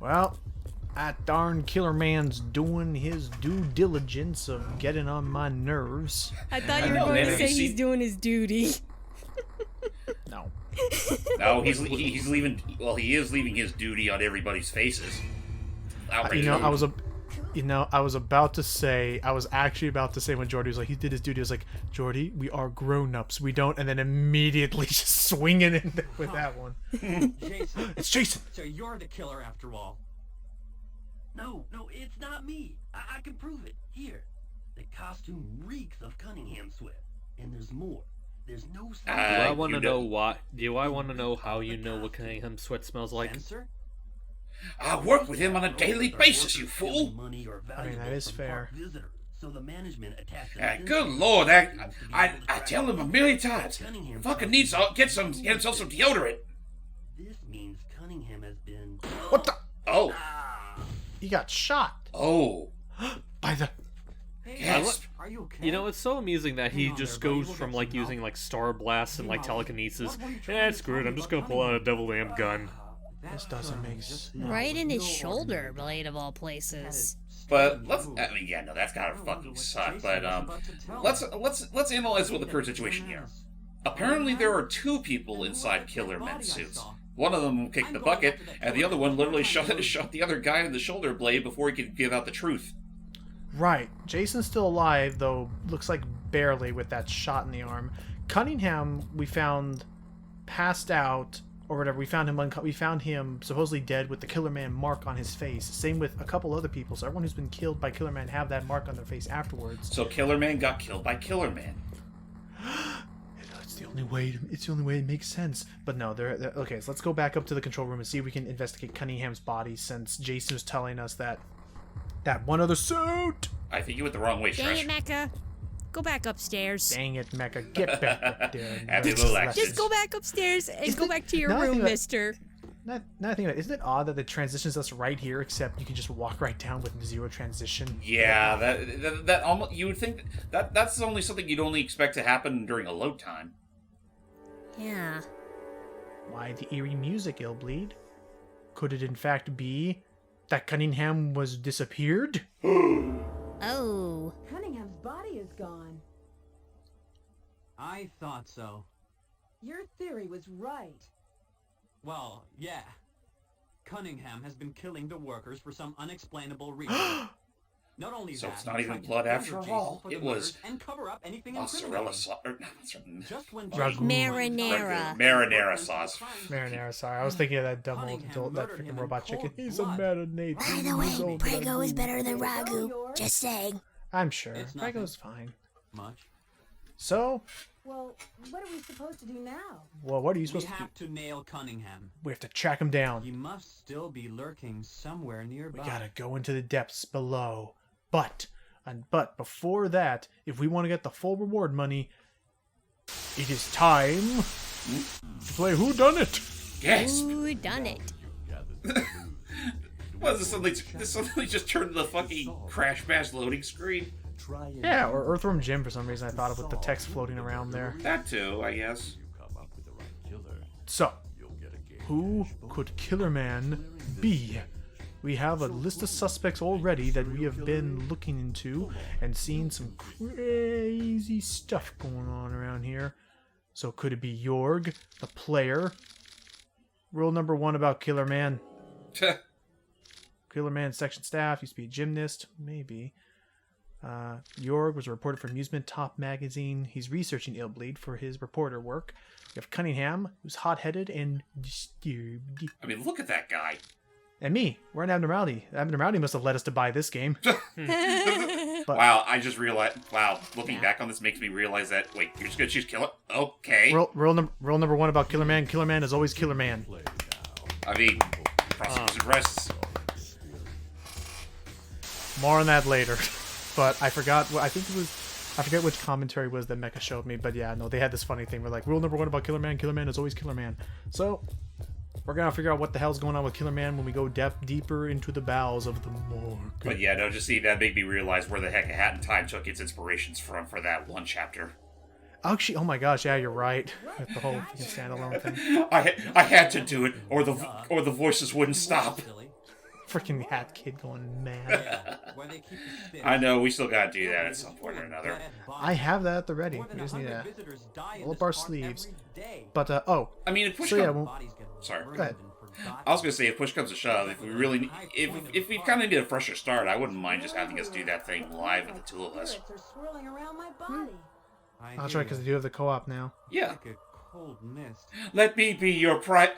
Well, that darn killer man's doing his due diligence of getting on my nerves. I thought you were going to say he's doing his duty. No. No, he's leaving. Well, he is leaving his duty on everybody's faces. I was about to say. I was actually about to say when Jordy was like, he did his duty. I was like, Jordy, we are grown-ups. We don't. And then immediately just swinging in there with that one. Jason. It's Jason. So you're the killer after all. No, it's not me. I can prove it. Here. The costume reeks of Cunningham sweat. And there's more. There's no Do I want to know why? Do I want to know how you know what Cunningham sweat smells like? Sensor? I work with him on a daily basis, you fool. I mean, that is fair. So the management attached Good lord, I tell him a million times. Fucking needs to get himself some deodorant. This means Cunningham has been... What the? Oh. He got shot. Oh. By the... Yes. Are you okay? You know, it's so amusing that he just goes from like using like star blasts and like telekinesis. Yeah, screw it. I'm just gonna pull out a devil damn gun. This doesn't make sense. Right in his shoulder blade of all places. But let's. I mean, yeah, no, that's gotta fucking suck. But let's analyze what the current situation here. Apparently, there are two people inside Killer Men's suits. One of them kicked the bucket, and the other one literally shot the other guy in the shoulder blade before he could give out the truth. Right. Jason's still alive, though looks like barely with that shot in the arm. Cunningham, we found passed out or whatever. We found him supposedly dead with the Killer Man mark on his face. Same with a couple other people. So everyone who's been killed by Killer Man have that mark on their face afterwards. So Killer Man got killed by Killer Man. It's the only way. It's the only way it makes sense. But no, they're okay. So let's go back up to the control room and see if we can investigate Cunningham's body, since Jason was telling us that one other suit. I think you went the wrong way, Dang Shresh. it, Mecca. Go back upstairs. Dang it, Mecha. Get back up there. Happy little actions. Just go back upstairs and go back to your room, mister. Now I think about it, isn't it odd that it transitions us right here, except you can just walk right down with zero transition? Yeah, that almost, you would think that's only something you'd only expect to happen during a load time. Yeah. Why the eerie music, Illbleed? Could it in fact be that Cunningham was disappeared? Oh. Cunningham's body is gone. I thought so. Your theory was right. Well, yeah. Cunningham has been killing the workers for some unexplainable reason. Not only So that, it's not he even tried to blood injure after Jason all. for the It was murders and cover up anything mozzarella incriminating. sauce. Just when Ragu. Jason- Marinara. Marinara sauce. Marinara, sorry. I was thinking of that dumb old, that freaking robot chicken. He's a marinade. By the way, Prego is better than Ragu. Just saying. I'm sure. It's nothing. Prego's fine. Much. So, Well, what are we supposed to do now? well, what are you We supposed to do? have to nail Cunningham. We have to track him down. He must still be lurking somewhere We nearby. gotta go into the depths below. But before that, if we want to get the full reward money, it is time to play Who Done It. Yes. Who done it? What is this suddenly just turned to the fucking Crash Bash loading screen? Yeah, or Earthworm Jim for some reason I thought of with the text floating around there. That too, I guess. So, who could Killer Man be? We have a list of suspects already that we have been looking into and seen some crazy stuff going on around here. So could it be Jorg, the player? Rule number 1 about Killer Man. Killer Man section staff, used to be a gymnast, maybe. Jorg was a reporter for Amusement Top magazine. He's researching Illbleed for his reporter work. We have Cunningham, who's hot-headed and disturbed. I mean, look at that guy. And me, we're an abnormality. Abnormality must have led us to buy this game. But Wow, I just realized. Wow, looking back on this makes me realize that. Wait, you're just gonna choose Killer? Okay. rule number 1 about Killer Man. Killer Man is always Killer Man. I mean, prosecution rests. More on that later. But I forgot. I forget which commentary was that Mecha showed me. But yeah, no, they had this funny thing where like rule number 1 about Killer Man. Killer Man is always Killer Man. So we're gonna figure out what the hell's going on with Killer Man when we go deeper into the bowels of the morgue. But yeah, no, just see, that made me realize where the heck A Hat in Time took its inspirations from for that one chapter. Actually, oh my gosh, yeah, you're right. With the whole standalone thing. I had to do it, or the voices wouldn't stop. Silly. freaking hat kid going mad. Yeah, where they keep the spirits. I know, we still gotta do that at some point or another. I have that at the ready. More We than just need 100 to visitors die in roll up this our park sleeves. every day. But oh, I mean, if push so yeah, comes... well, Bodies get Sorry. burned Go ahead. and forgotten. I was gonna say, if push comes to shove, if we really... If we kind of need a fresher start, I wouldn't mind just having us do that thing live with the two of us. Spirits are swirling around my body. that's right, because they do have the co-op now. Yeah. Like a cold mist. Let me be your private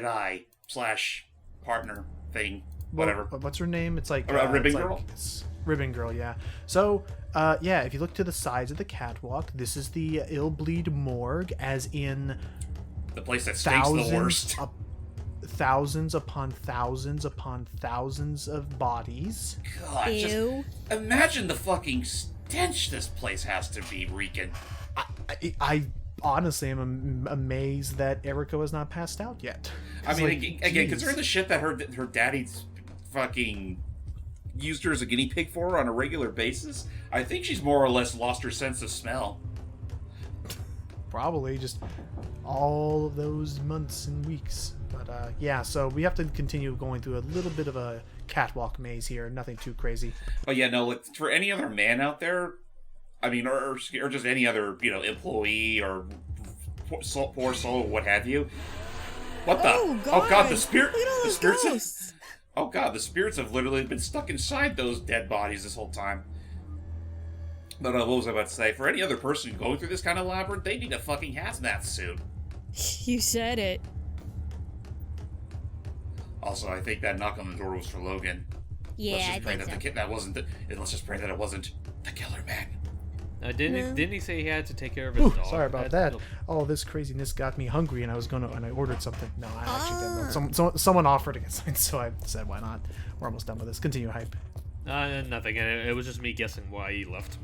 eye / partner thing. Whatever. Well, what's her name? It's like Ribbon it's Girl? Like, it's Ribbon Girl, yeah. So, yeah, if you look to the sides of the catwalk, this is the Illbleed morgue, as in The place that stinks the worst. thousands upon thousands upon thousands of bodies. God, just Ew. imagine the fucking stench this place has to be reeking. I honestly am amazed that Erica has not passed out yet. I It's mean, like, again, geez. considering the shit that her daddy's fucking used her as a guinea pig for on a regular basis, I think she's more or less lost her sense of smell. Probably just all of those months and weeks. But yeah, so we have to continue going through a little bit of a catwalk maze here. Nothing too crazy. But yeah, no, like, for any other man out there, I mean, or just any other, employee or poor soul, what have you. What the? Oh God, the spirit, Look at all the those spirits. ghosts. Oh God, the spirits have literally been stuck inside those dead bodies this whole time. But what was I about to say? For any other person going through this kind of labyrinth, they need a fucking hazmat suit. You said it. Also, I think that knock on the door was for Logan. Yeah, Let's I just pray think that so. that wasn't let's just pray that it wasn't the killer man. Didn't he say he had to take care of his Ooh, dog? sorry about that. All this craziness got me hungry, and I ordered something. No, I actually didn't. Someone offered to get something, so I said, why not? We're almost done with this. Continue, hype. Nothing. It was just me guessing why he left.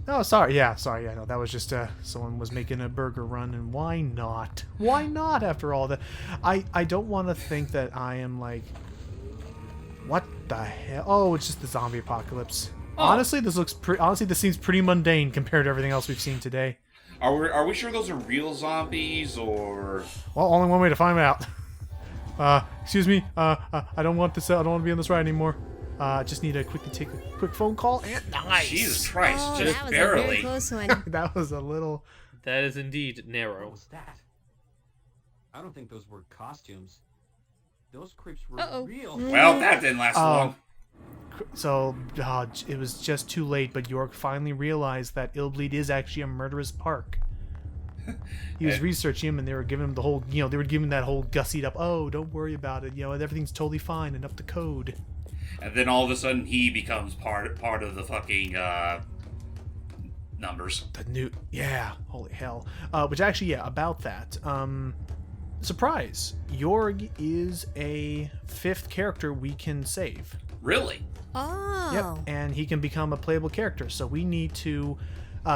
Oh, sorry. Yeah, no, that was just someone was making a burger run, and why not? Why not? After all that, I don't want to think that I am like, what the hell? Oh, it's just the zombie apocalypse. Oh. Honestly, this seems pretty mundane compared to everything else we've seen today. Are we sure those are real zombies or? Well, only one way to find out. Excuse me. I don't want this. I don't want to be on this ride anymore. Just need to quickly take a quick phone call. And nice. Jesus Christ, Oh, just that was a barely. very close one. That was a little. That is indeed What narrow. was that? I don't think those were costumes. Those creeps were Uh-oh. real. Well, that didn't last long. So it was just too late. But York finally realized that Illbleed is actually a murderous park. He was researching him, and they were giving him the whole, they were giving that whole gussied up. Oh, don't worry about it. Everything's totally fine and up to code. And then all of a sudden, he becomes part of the fucking numbers. Holy hell. Which actually, about that. Surprise. Jorg is a 5th character we can save. Really? Oh. Yep, and he can become a playable character. So we need to.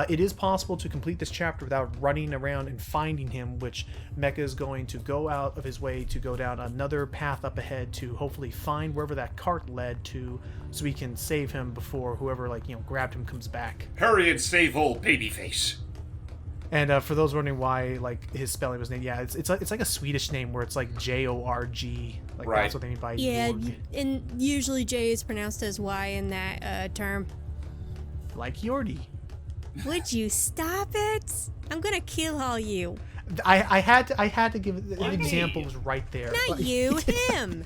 It is possible to complete this chapter without running around and finding him, which Mecha is going to go out of his way to go down another path up ahead to hopefully find wherever that cart led to, so we can save him before whoever grabbed him comes back. Hurry and save old babyface. And for those wondering why his spelling was named, it's like a Swedish name where it's like Jorg, Right. That's what they mean by Yeah, Jorg. and usually J is pronounced as Y in that term. Like Yordi. Would you stop it? I'm gonna kill all you. I had to give the example was right there. Not Like- you, him.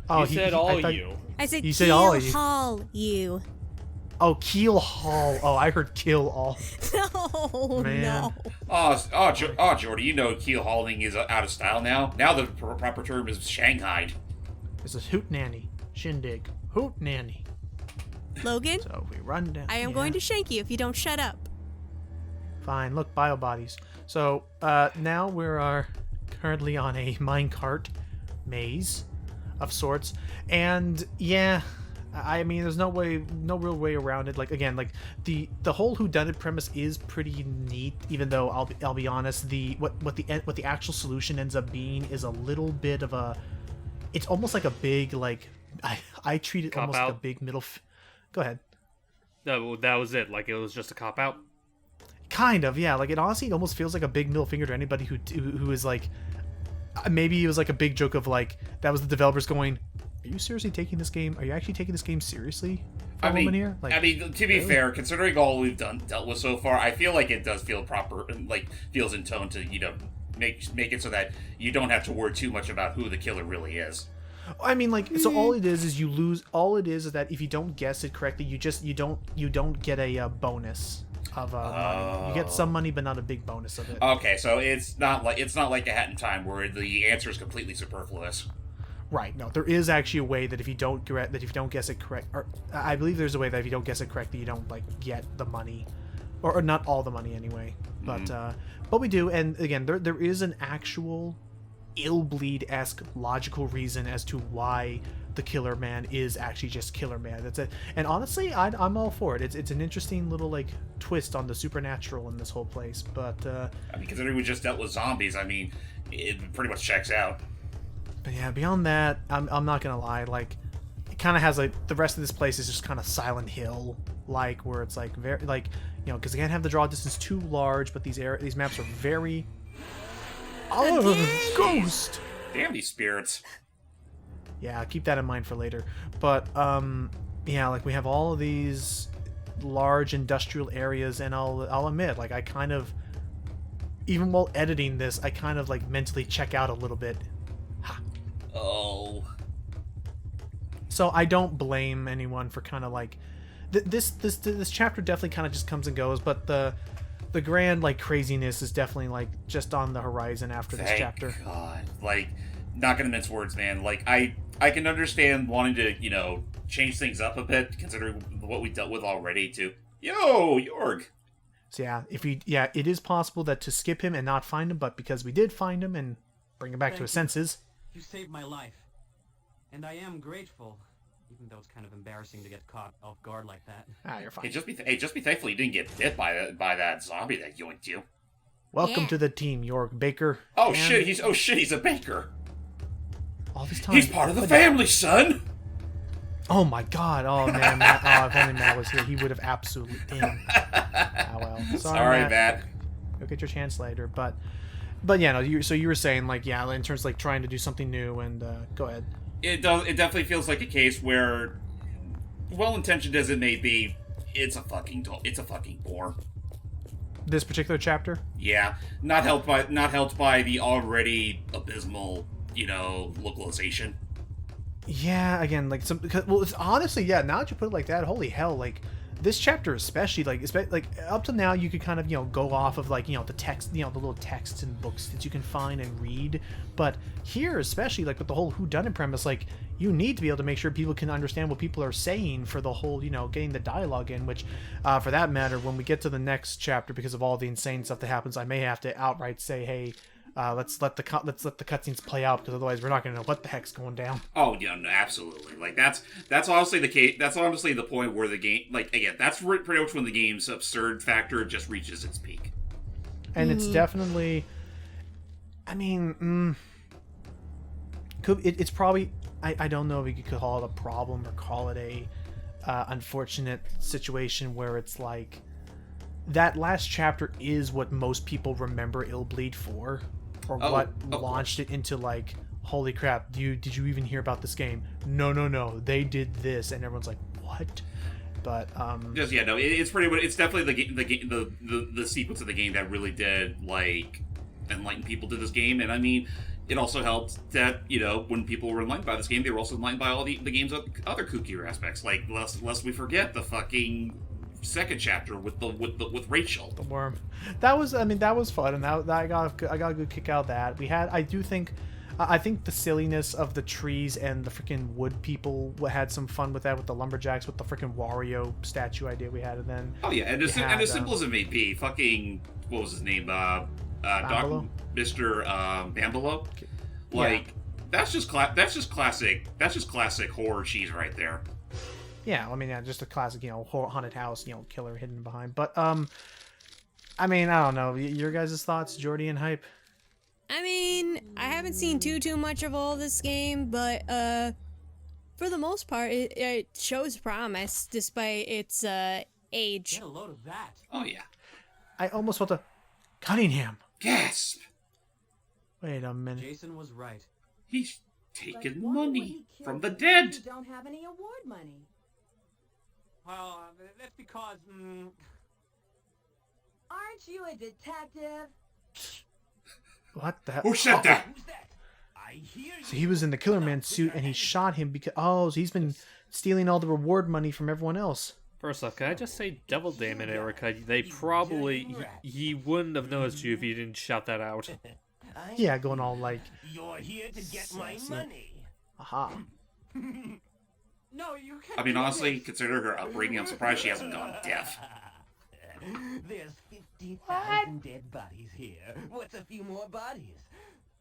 Oh, You said I all thought- you. I said You said kill all you. all you. Oh, Keel Hall. Oh, I heard kill all. No, Man. no. Jordy, you know keel hauling is out of style now. Now the proper term is shanghaied. This is Hoot Nanny. Shindig. Hoot Nanny. Logan, So we run down. I am going to shank you if you don't shut up. Fine. Look, bio bodies. So now we are currently on a minecart maze of sorts, and I mean, there's no real way around it. Like again, like the whole whodunit premise is pretty neat. Even though I'll be honest, what the actual solution ends up being is a little bit of a. It's almost like a big I treat it almost like a Cop-out? big middle. Go ahead. That was it. Like, it was just a cop out. Kind of, yeah. Like it honestly almost feels like a big middle finger to anybody who is like, maybe it was like a big joke of like that was the developers going, "Are you seriously taking this game? Are you actually taking this game seriously?" I mean, here? Like, to be fair, considering all we've dealt with so far, I feel like it does feel proper, like feels in tone to make it so that you don't have to worry too much about who the killer really is. I mean, like, so all it is you lose. All it is that if you don't guess it correctly, you don't get a bonus of money. You get some money, but not a big bonus of it. Okay, so it's not like a Hat in Time where the answer is completely superfluous. Right. No, there is actually a way that if you don't guess it correct, or I believe there's a way that if you don't guess it correctly, you don't like get the money, or not all the money anyway. But we do, and again, there is an actual Illbleed-esque logical reason as to why the Killer Man is actually just Killer Man. That's it. And honestly, I'm all for it. It's an interesting little like twist on the supernatural in this whole place. But I mean, considering we just dealt with zombies, I mean, it pretty much checks out. But yeah, beyond that, I'm not gonna lie. Like, it kind of has like the rest of this place is just kind of Silent Hill, like where it's like very like because they can't have the draw distance too large, but these maps are very. Oh, ghost! Damn these spirits. Yeah, keep that in mind for later. But yeah, like we have all of these large industrial areas, and I'll admit, like I kind of, even while editing this, I kind of like mentally check out a little bit. Ha. Oh. So I don't blame anyone for kind of like this chapter definitely kind of just comes and goes, but the grand like craziness is definitely like just on the horizon after this chapter. God, like, not gonna mince words, man. Like, I can understand wanting to change things up a bit considering what we dealt with already. To Jorg. So yeah, it is possible that to skip him and not find him, but because we did find him and bring him back to his senses. You saved my life, and I am grateful. Even though it's kind of embarrassing to get caught off guard like that. You're fine. Hey, just be thankful you didn't get bit by that zombie that yoinked you. Welcome to the team, York Baker. Oh shit, he's a baker. All this time. He's part of the family, son. Oh my god. Oh man, Matt, if only Matt was here, he would have absolutely damn. Oh well. Sorry, Matt. You'll get your chance later, but yeah, no. So you were saying like in terms of, like trying to do something new, and go ahead. It definitely feels like a case where, well-intentioned as it may be, it's a fucking bore. This particular chapter? Yeah, not helped by the already abysmal, localization. Yeah, again, like it's honestly, yeah. Now that you put it like that, holy hell, like this chapter especially, like up to now, you could kind of go off of like the text, the little texts and books that you can find and read, but here especially, like with the whole whodunit premise, like you need to be able to make sure people can understand what people are saying for the whole getting the dialogue in. Which, for that matter, when we get to the next chapter, because of all the insane stuff that happens, I may have to outright say, hey. Let's let the cutscenes play out, because otherwise we're not gonna know what the heck's going down. Oh yeah, no, absolutely. Like that's honestly the case. That's honestly the point where the game, like again, that's pretty much when the game's absurd factor just reaches its peak. And it's definitely, I mean, it's probably I don't know if you could call it a problem or call it a unfortunate situation where it's like that last chapter is what most people remember Illbleed for. Or what launched it into like, holy crap, did you even hear about this game? No, they did this, and everyone's like, what? But it's pretty much, it's definitely the sequence of the game that really did like enlighten people to this game. And I mean, it also helped that when people were enlightened by this game, they were also enlightened by all the game's other kookier aspects, like lest we forget the fucking second chapter with Rachel, the worm. That was fun, and that I got a good kick out of that. I think the silliness of the trees and the freaking wood people had some fun with that, with the lumberjacks, with the freaking Wario statue idea we had, and then as simple as it may be, fucking what was his name, Mr. Bambolo, like that's just classic horror cheese right there. Yeah, I mean, just a classic, haunted house, killer hidden behind. But, I mean, I don't know. Your guys' thoughts, Jordy and Hype? I mean, I haven't seen too much of all this game, but, for the most part, it shows promise, despite its, age. Get a load of that. Oh, yeah. I almost felt a Cunningham. Gasp. Wait a minute. Jason was right. He's But taken why would money he kill from the people dead. who don't have any award money? Well, that's because, Aren't you a detective? What the hell? Who said that? Who's that? I hear you. So he was in the Killer Man suit and he shot him because so he's been stealing all the reward money from everyone else. First off, can I just say, devil damn it, Erica, they probably... He wouldn't have noticed you if you didn't shout that out. Yeah, going all like, You're here to get my money. aha. no, you can't. I mean, do honestly, this. considering her upbringing, I'm surprised she hasn't gone deaf. There's 50,000 dead bodies here. What's a few more bodies?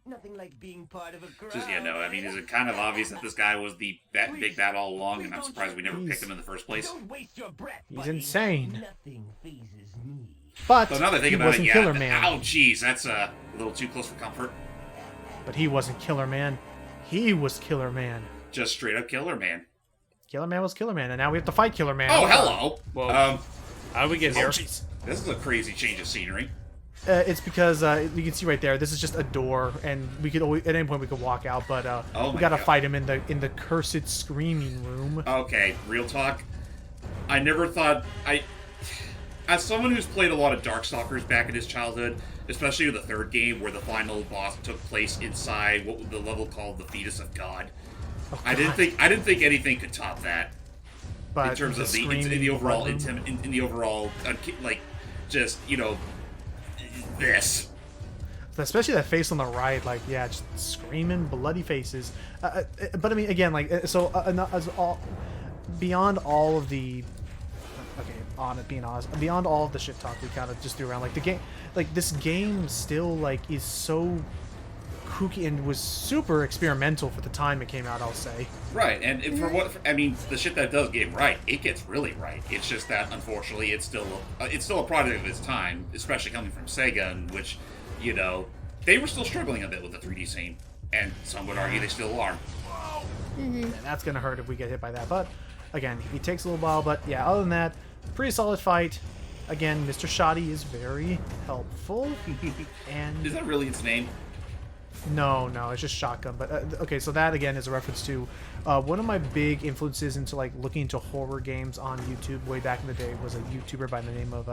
Nothing like being part of a crowd. Just, yeah, no, I mean, is it kind of obvious that this guy was the big bad all along, and I'm surprised we never picked him in the first place? Don't waste your breath, He's buddy. insane. Nothing phases me. But So now that I think he about it, wasn't yeah, Killer Man. oh, jeez, that's a little too close for comfort. But he wasn't Killer Man. He was Killer Man. Just straight up Killer Man. Killer Man was Killer Man, and now we have to fight Killer Man. Oh, hello! Well, how did we get here? This is a crazy change of scenery. It's because you can see right there. This is just a door, and we could always, at any point we could walk out. But Oh we my gotta God. fight him in the cursed screaming room. Okay, real talk. I never thought as someone who's played a lot of Darkstalkers back in his childhood, especially with the third game where the final boss took place inside what the level called the Fetus of God. Oh, I didn't think anything could top that but in terms of in screaming the overall blood room- in the overall like just this. especially that face on the right, like yeah, just screaming bloody faces. But I mean, again, like as all beyond all of the being honest, beyond all of the shit talk we kind of just threw around, like the game, like this game still like is so kooky and was super experimental for the time it came out. I'll say. Right, and for what I mean, the shit that it does get right, it gets really right. It's just that unfortunately, it's still a product of its time, especially coming from Sega, in which they were still struggling a bit with the 3D scene, and some would argue they still are. And that's gonna hurt if we get hit by that. But again, it takes a little while. But yeah, other than that, pretty solid fight. Again, Mr. Shoddy is very helpful. And Is that really its name? no, it's just Shotgun. But okay, so that again is a reference to one of my big influences into like looking into horror games on YouTube way back in the day was a YouTuber by the name of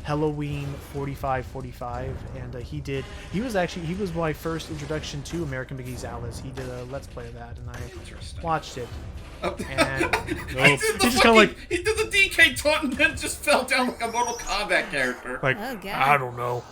Halloween 4545, and he was my first introduction to American McGee's Alice. He did a Let's Play of that, and I Interesting. watched it. Oh. And He just kinda like- he did the DK taunt and then just fell down like a Mortal Kombat character. like Oh, God. I don't know.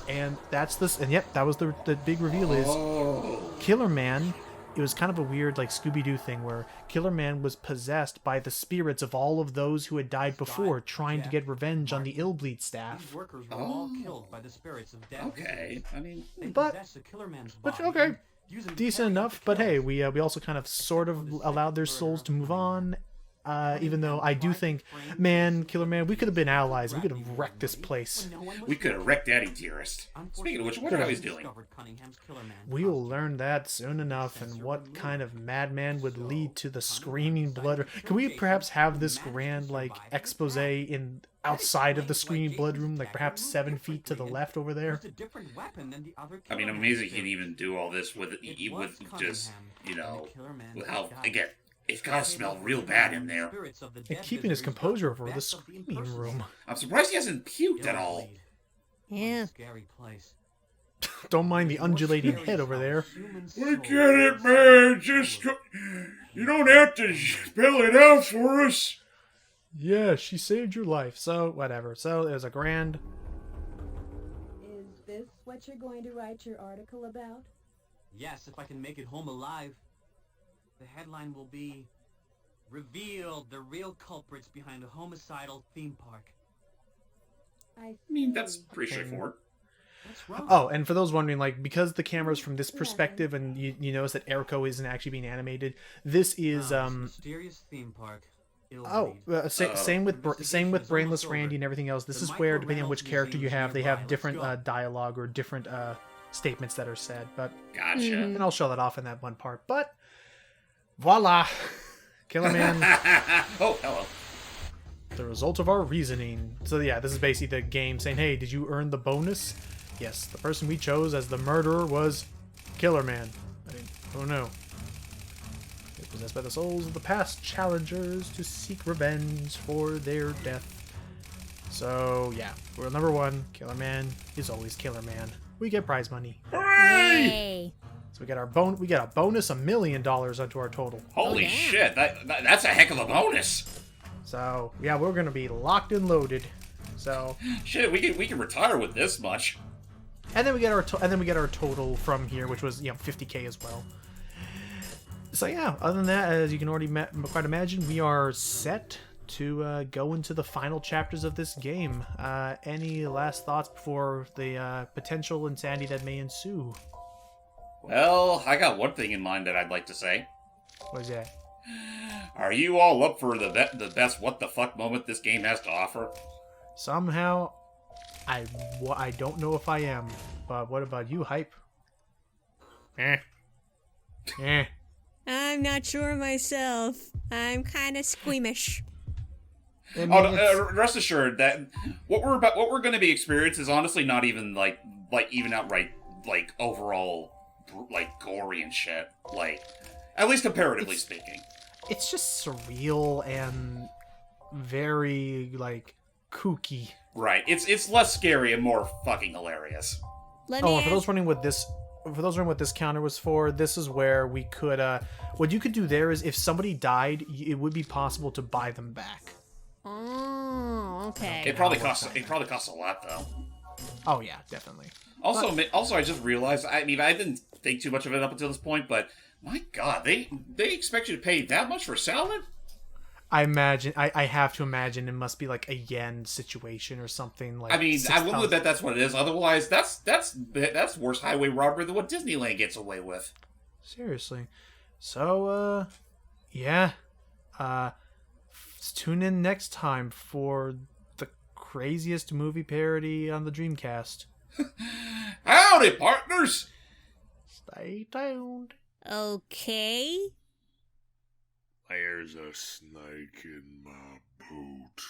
And that's this, and yep, that was the big reveal is Oh. Killer Man. It was kind of a weird like Scooby-Doo thing where Killer Man was possessed by the spirits of all of those who had died before, trying to get revenge on the Illbleed These staff. workers were all killed by the spirits of dead Okay, visitors. I mean, They But- possessed the Killer Man's but body okay. and used him to Decent carry out enough, the but hey, kills. we also kind of sort of allowed their souls to move on. Even though I do think, man, Killer Man, we could have been allies. We could have wrecked this place. we could have wrecked Daddy Dearest. Speaking of which, what are he's doing? We will learn that soon enough, and what kind of madman would lead to the screaming blood. Can we perhaps have this grand like expose in outside of the screaming blood room, like perhaps 7 feet to the left over there? I mean, I'm amazed he can even do all this with just with how again. It's gotta smell real bad in there. And keeping his composure over the screaming room. I'm surprised he hasn't puked at all. Yeah. Scary place. Don't mind the undulating head over there. We get it, man. You don't have to spell it out for us. Yeah, she saved your life. So whatever. So there's a grand. Is this what you're going to write your article about? Yes, if I can make it home alive. The headline will be, "Revealed the real culprits behind a homicidal theme park." I mean, that's see. pretty straightforward. What's wrong? Oh, and for those wondering, like because the camera's from this perspective, and you notice that Erico isn't actually being animated. This is This mysterious theme park. Oh, Illbleed. same with Brainless Randy and everything else. This is where, depending on which character you have, they have different dialogue or different statements that are said. But Gotcha. and I'll show that off in that one part. But voila, Killer Man, Oh, hello. the result of our reasoning. So yeah, this is basically the game saying, "Hey, did you earn the bonus? yes, the person we chose as the murderer was Killer Man. I mean, who knew? They possessed by the souls of the past challengers to seek revenge for their death. So yeah, rule number 1: Killer Man is always Killer Man. We get prize money. Yay. So we get we get a bonus $1 million onto our total. Holy damn. shit, that's a heck of a bonus. So yeah, we're gonna be locked and loaded. So Shit, we can retire with this much. and then we get our total from here, which was 50K as well. So yeah, other than that, as you can already quite imagine, we are set to go into the final chapters of this game. Any last thoughts before the potential insanity that may ensue? Well, I got one thing in mind that I'd like to say. What is that? Are you all up for the best what the fuck moment this game has to offer? Somehow, I don't know if I am, but what about you, Hype? Eh. Eh. I'm not sure myself. I'm kind of squeamish. I mean, Rest assured that what we're going to be experiencing is honestly not even like even outright like overall like gory and shit. Like, at least comparatively speaking. it's just surreal and very like kooky. Right. It's less scary and more fucking hilarious. Let me Oh, and for ask- those wondering what this counter was for, this is where we could what you could do there is if somebody died, it would be possible to buy them back. Oh, okay. It probably costs a lot though. Oh yeah, definitely. Also, I just realized. I mean, I didn't think too much of it up until this point, but my God, they expect you to pay that much for salad? I imagine I have to imagine it must be like a yen situation or something like. I mean, I will 6,000. bet that's what it is. Otherwise, that's worse highway robbery than what Disneyland gets away with. Seriously. So yeah. Tune in next time for the craziest movie parody on the Dreamcast. Howdy, partners! Stay tuned. Okay. There's a snake in my boot.